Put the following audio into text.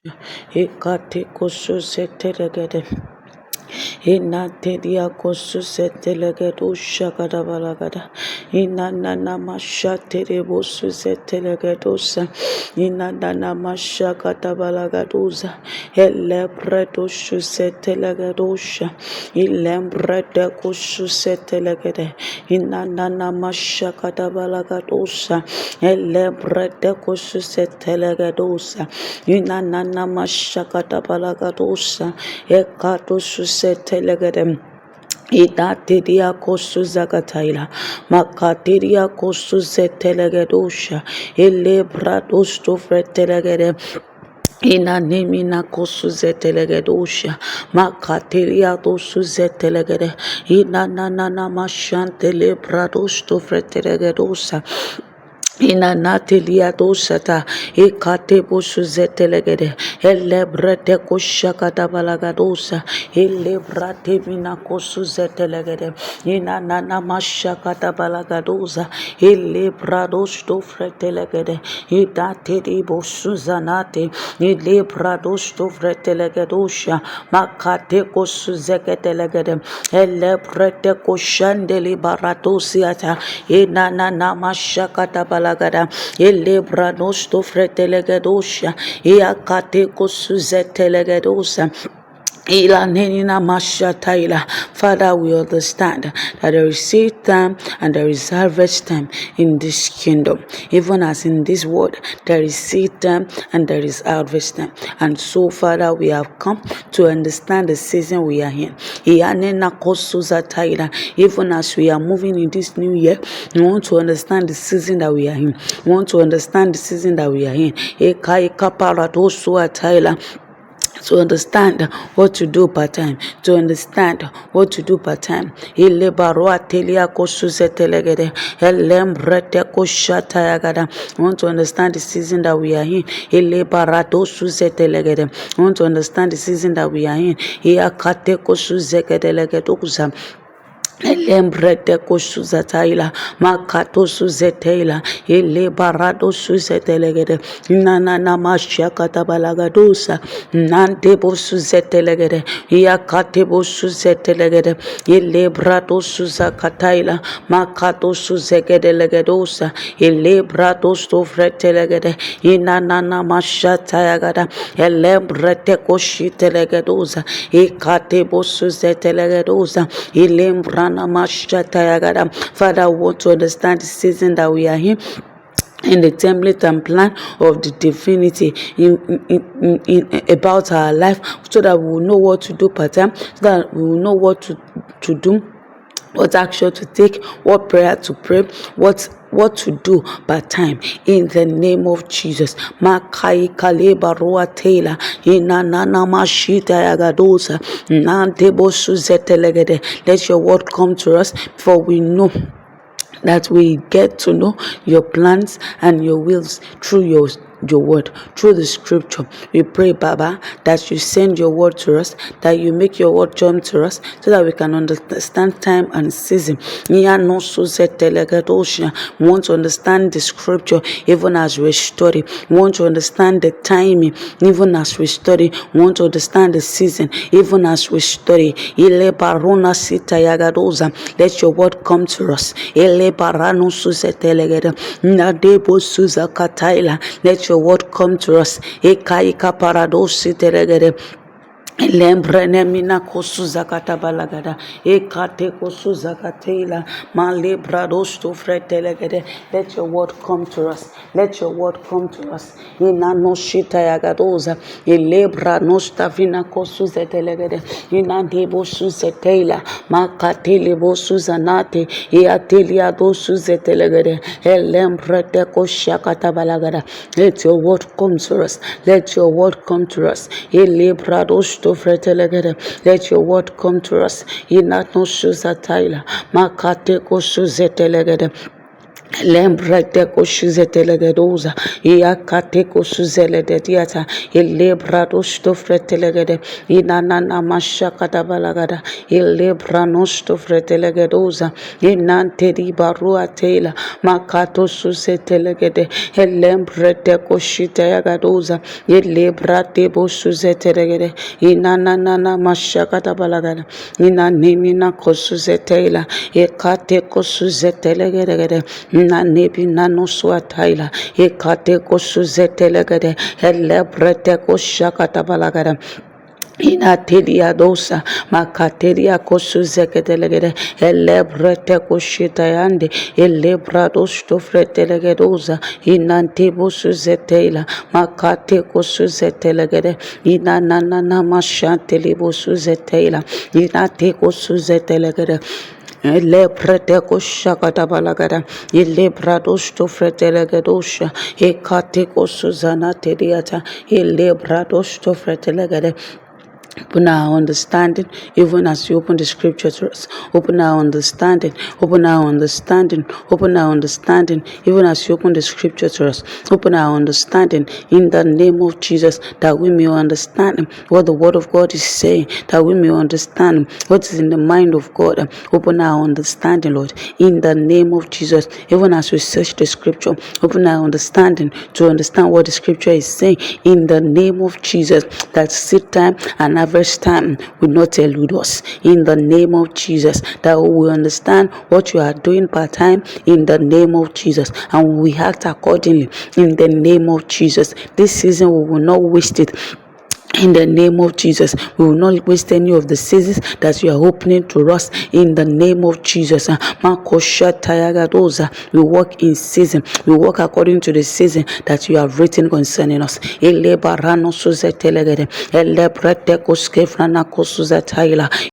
Ekate kosu setelegede. Inatedia kosu setelegedu shakada balagada. Inanana mashatere bosu setelegedosa. Inanana mashakata balagaduza. Elebredo shu setelegedosha. Ilembrede kosu setelegede. Inanana mashakata balagadosa. Elebrede kosu setelegedosa. Inanana mashakata balagadosa. Ekato susetelegadem. Idatidia kosu zakataila, makatiria kosu zetelegadosha, elebrados to fretelegade. Inanemina kosu zetelegadosha, makatiria dosu zetelegade. Inanana mashantele brados to fretelegadosa. Inanatilia dosata ekate bosu zetelegede elebrete koshakata balagadosa elebrate mina kosu zetelegede inanana mashakata balagadosa elebrados to fretelegede idate di bosu zanate elebrados to fretelegedosha makate kosu zeketelegede elebrete koshandeli baratosiata inanana mashakata balagada elebranos to fretelegadosha iakate kosuzetelegadosa. Father, we understand that there is seed time and there is harvest time in this kingdom. Even as in this world, there is seed time and there is harvest time. And so, Father, we have come to understand the season we are in. Even as we are moving in this new year, we want to understand the season that we are in. We want to understand the season that we are in. To understand what to do part time, to understand what to do part time. Ile barua telia kosuzetelegede, elembrete koshatayagada. I want to understand the season that we are in. Ile barato suzetelegede. I want to understand the season that we are in. Ia kate kosuzekedelegede. Elembrete koshuzataila makato suzetela ele barado suzetelegede nana mashakata balagadosa nante bo suzetelegede yakate bo suzetelegede ele brado suzakataila makato suzekedelegedosa ele brado stofretelegede inana mashatayagada elembrete koshitelegedosa ekate bo suzetelegedosa Father, we want to understand the season that we are in the template and plan of the divinity in about our life, so that we will know what to do part time, so that we will know what to do, what action to take, what prayer to pray, what to do by time in the name of Jesus. Makai kaleba roa Taylor inanana mashita yagadosa nante bosu zetelegede. Let your word come to us, for we know that we get to know your plans and your wills through your word, through the scripture. We pray, Baba, that you send your word to us, that you make your word jump to us, so that we can understand time and season. We want to understand the scripture even as we study. We want to understand the timing even as we study. We want to understand the season even as we study. Let your word come to us. Let your word come to us. Lembrene mina kosuza katabalagada ekate kosuza katela malebra dosto fretelegede. Let your word come to us. Let your word come to us. Ina no shita yagadoza elebra nosta vina kosuza telegede ina debo suzetela makatele bosuza nate eatelia dosuze telegede elembrete koshakata balagada. Let your word come to us. Let your word come to us. Elebra dosto let your word come to us. Inato Shuzataila, Makate Kosuzetelegede. Lembrete koshizelegedoza iakate kosuzeledediata ilebradosto fretelegede inanana mashakata balagada ilebranosto fretelegedoza inante di barua tela makato suzetelegede lembrete koshitayagadoza ilebrate bosuzetelegede inanana mashakata balagada inanimina kosuzetela ikate kosuzetelegede na nebi nano swataila ekate kosuzetelegede elebrete koshakata balagada inatelia dosa makateria kosuzeketelegede elebrete koshitayande elebrados tofretelegedoza inantebo suzetela makate kosuzetelegede inanana mashantelibo suzetela inate kosuzetelegede Leprete koshakata balagada, ilebrados to fretelegadosha, ekate Suzana tediata, ilebrados to fretelegade. Open our understanding, even as you open the scripture to us. Open our understanding, open our understanding, open our understanding, even as you open the scripture to us. Open our understanding in the name of Jesus, that we may understand what the word of God is saying, that we may understand what is in the mind of God. Open our understanding, Lord, in the name of Jesus, even as we search the scripture. Open our understanding to understand what the scripture is saying in the name of Jesus, that seed time and harvest time will not elude us in the name of Jesus, that we will understand what you are doing part time in the name of Jesus, and we act accordingly in the name of Jesus. This season we will not waste it. In the name of Jesus, we will not waste any of the seasons that you are opening to us. In the name of Jesus, we walk in season. We walk according to the season that you have written concerning us.